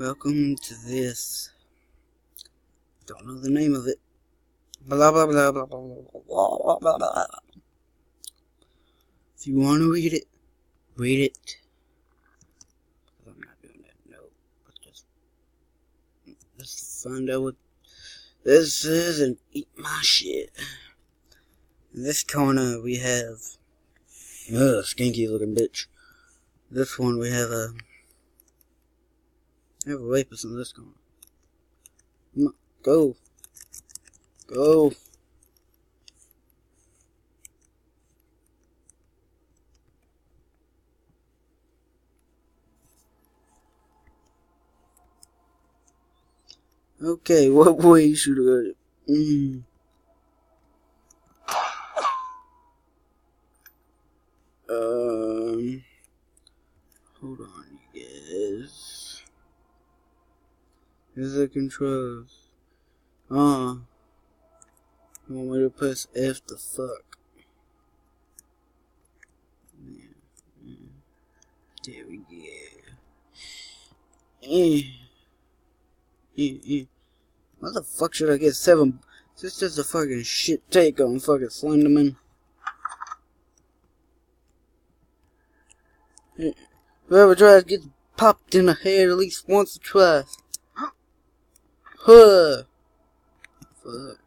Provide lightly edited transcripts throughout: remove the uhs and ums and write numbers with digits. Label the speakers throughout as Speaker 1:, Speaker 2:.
Speaker 1: Welcome to this. Don't know the name of it. Blah blah blah blah blah blah blah blah blah. If you want to read it, read it. I'm not doing that. No, but let's find out what this is and eat my shit. In this corner we have skanky looking bitch. This one we have a rapist in this corner. Come on, go. Go. Okay, what way should I go? Hold on, you guys. Here's the controls. You want me to press F the fuck? There we go. What the fuck should I get 7? This is just a fucking shit take on fucking Slenderman. Whoever tries gets popped in the head at least once or twice. Huh. Fuck.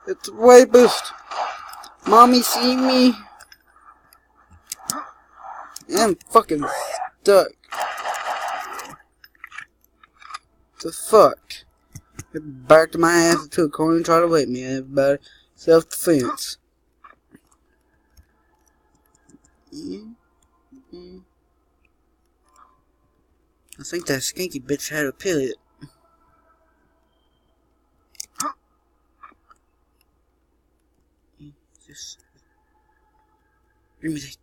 Speaker 1: It's a rapist. Mommy, see me? I'm fucking stuck. The fuck? It backed my ass into a corner and tried to rape me. Everybody, self-defense. I think that skanky bitch had a period. Just give me that.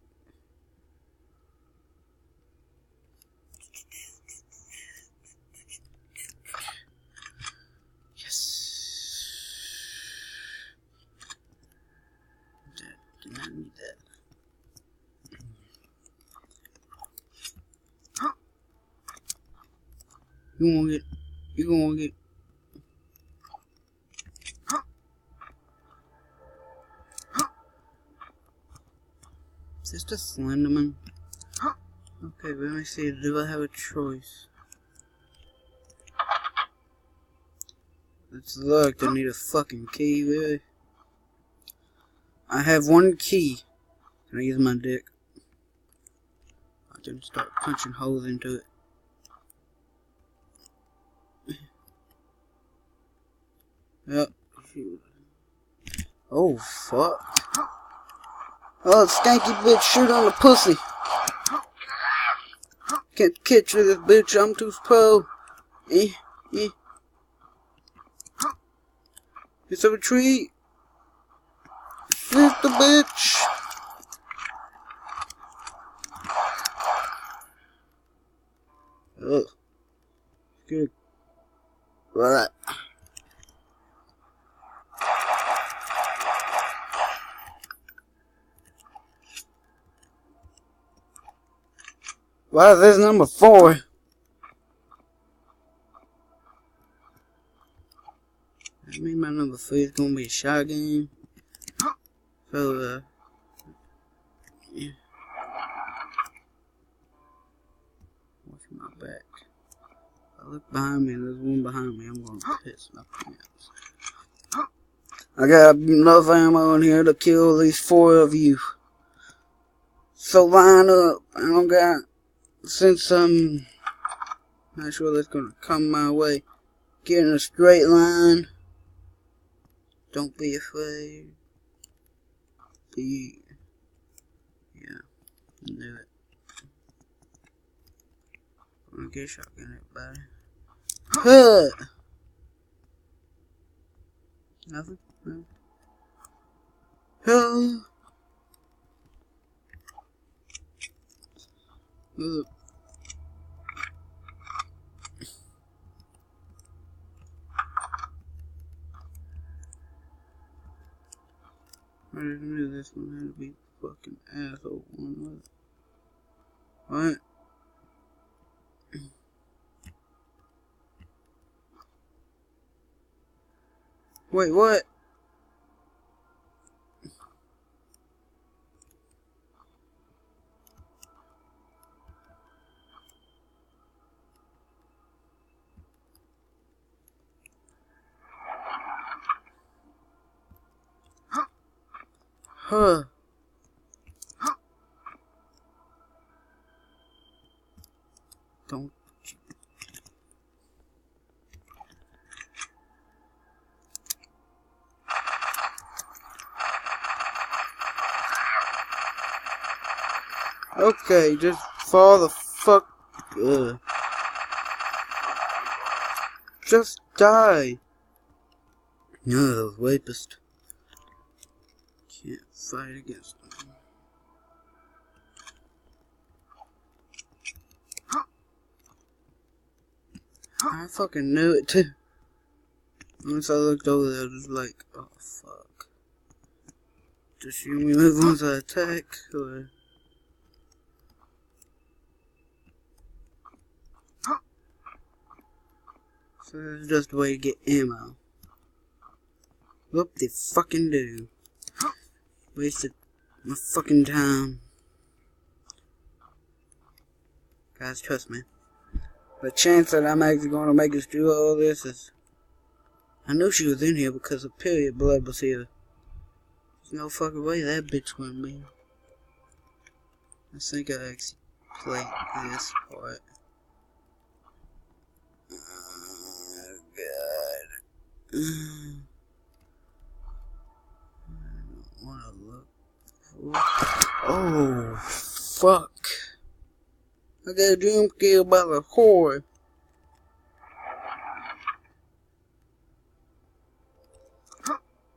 Speaker 1: I need that. You won't get. You won't get. Is this the Slenderman? Okay, let me see. Do I have a choice? It's locked. I need a fucking key, really. I have one key. Can I use my dick? I can start punching holes into it. Yep. Oh, fuck. Oh, skanky bitch, shoot on the pussy. Can't catch with this bitch, I'm too pro. It's a retreat. Shoot the bitch. Ugh. Good. Alright. Why is this number 4? I mean, my number 3 is gonna be a shotgun. So, yeah. Watch my back. If I look behind me and there's one behind me, I'm gonna piss my pants. I got enough ammo in here to kill at least 4 of you. So line up. I don't got. Since I'm not sure that's gonna come my way, get in a straight line. Don't be afraid. Yeah, do it. I'm gonna get a shotgun, everybody. Huh! Nothing? No. Huh! Ugh. I didn't know this one had to be fucking asshole one with it. What? Wait, what? Huh. Don't. Okay, just fall the fuck. Just die. No, those rapists. Can't fight against them. I fucking knew it too. Once I looked over there, I was like, oh fuck. Does she move once I attack, or? So that's just a way to get ammo. Whoop they fucking do. Wasted my fucking time. Guys, trust me. The chance that I'm actually going to make us do all this is... I knew she was in here because the period blood was here. There's no fucking way that bitch gonna be. I think I actually played this part. Oh, God. I don't want to look. Oh, fuck. I got a dream killed by the whore.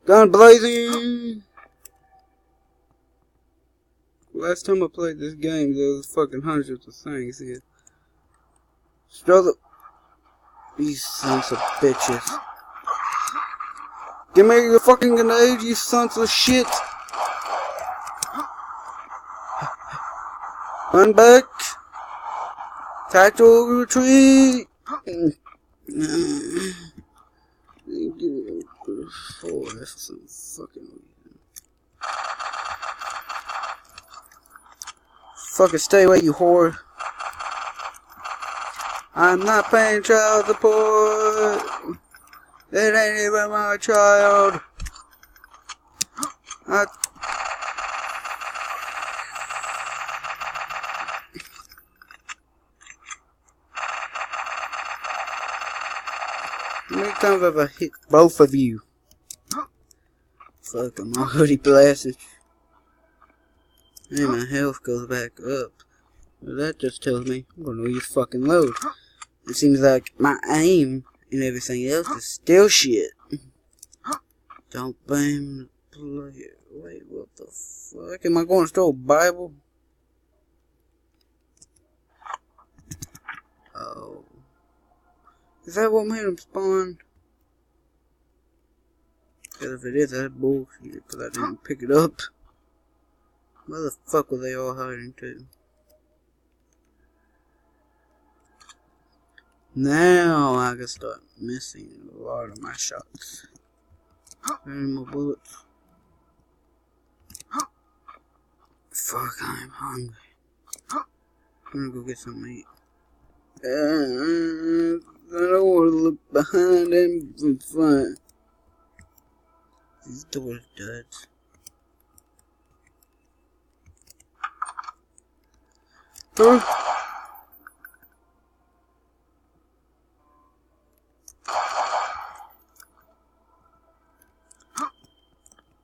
Speaker 1: Gun blazing! Last time I played this game, there was fucking hundreds of things here. Struggle. These sons of bitches. Give me your fucking grenade, you sons of shit! Run back! Tactical retreat! For some fucking reason. Fucking stay away, you whore. I'm not paying child support. It ain't even my child. How many times have I hit both of you? Fuck, I'm already blasted. And my health goes back up. Well, that just tells me I'm gonna use fucking load. It seems like my aim and everything else is still shit. Don't blame the player. Wait, what the fuck? Am I going to steal a Bible? Oh. Is that what made him spawn? Because if it is, that's bullshit. Because I didn't pick it up. Where the fuck were they all hiding to? Now I can start missing a lot of my shots. Any more bullets? Fuck, I'm hungry. I'm gonna go get some meat. I don't want to look behind him from front. These doors dead. Huh?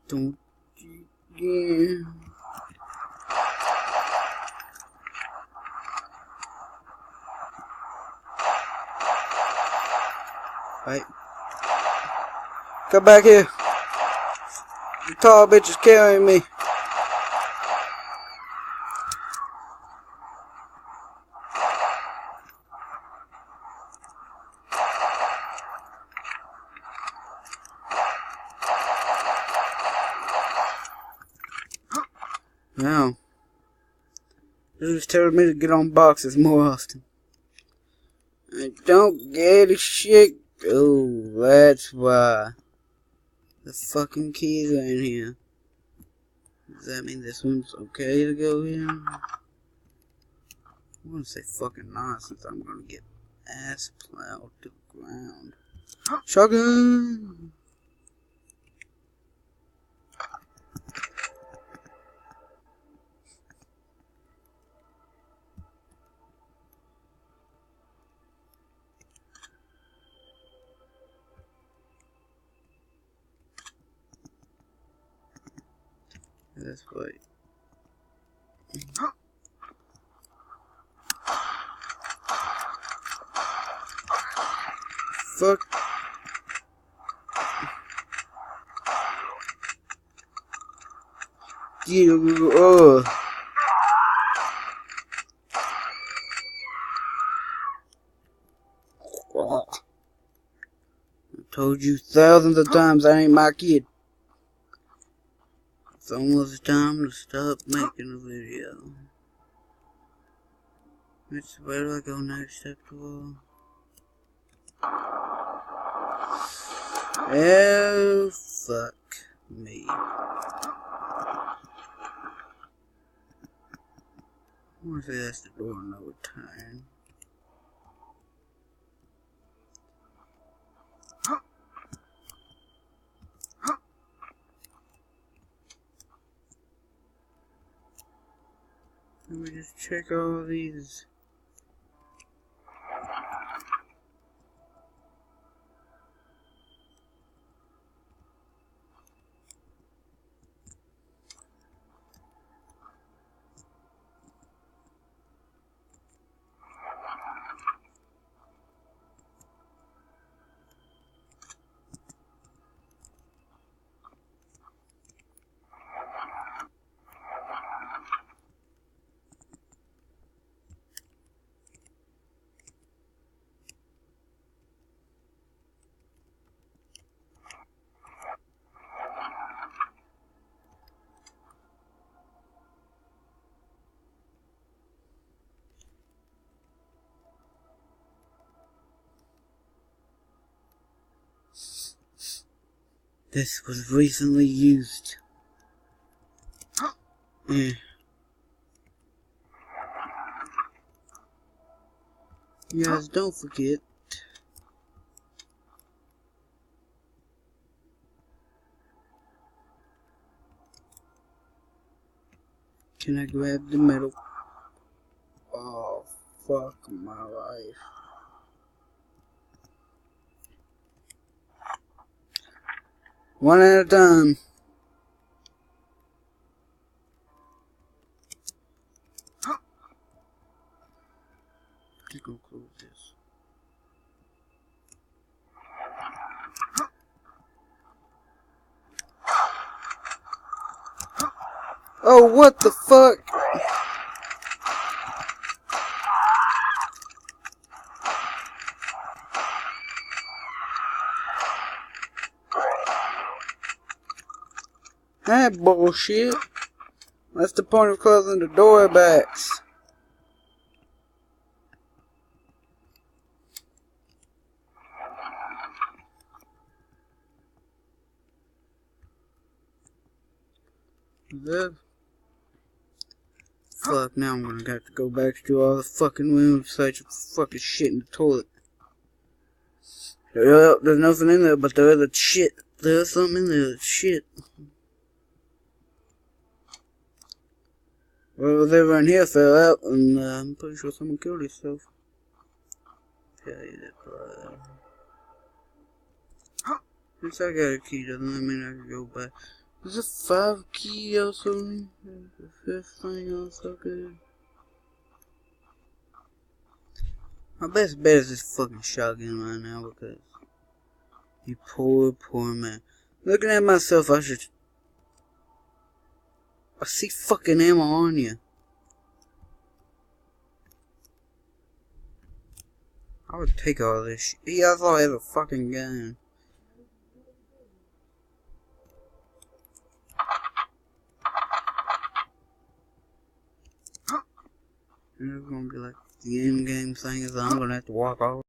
Speaker 1: Don't you Right. Come back here. The tall bitch is carrying me. Now, this is telling me to get on boxes more often. I don't get a shit. Oh, that's why. The fucking keys are in here. Does that mean this one's okay to go in? I'm gonna say fucking nonsense. I'm gonna get ass plowed to the ground. Shotgun! This way. Fuck. You, I told you thousands of times I ain't my kid. It's almost time to stop making a video. Where do I go next after all? Oh, fuck me. I want to say that's the door no return. Let me just check all these. This was recently used. Yeah. You guys don't forget. Can I grab the metal? Oh, fuck my life. One at a time. Just gonna close this. Oh, what the fuck? That bullshit. That's the point of closing the door backs. Fuck, now I'm gonna have to go back to all the fucking rooms, search for fucking shit in the toilet. There's nothing in there, but there is a shit. There's something in there, shit. Well, whatever in here fell out, and I'm pretty sure someone killed himself. Yeah, since I got a key, doesn't that mean I can go back? Is it 5 key or something? The 5th thing also good. My best bet is this fucking shotgun right now because you poor, poor man. Looking at myself, I see fucking ammo on you. I would take all this shit. Yeah, I thought I had a fucking gun. And it's gonna be like the end game thing is I'm gonna have to walk off.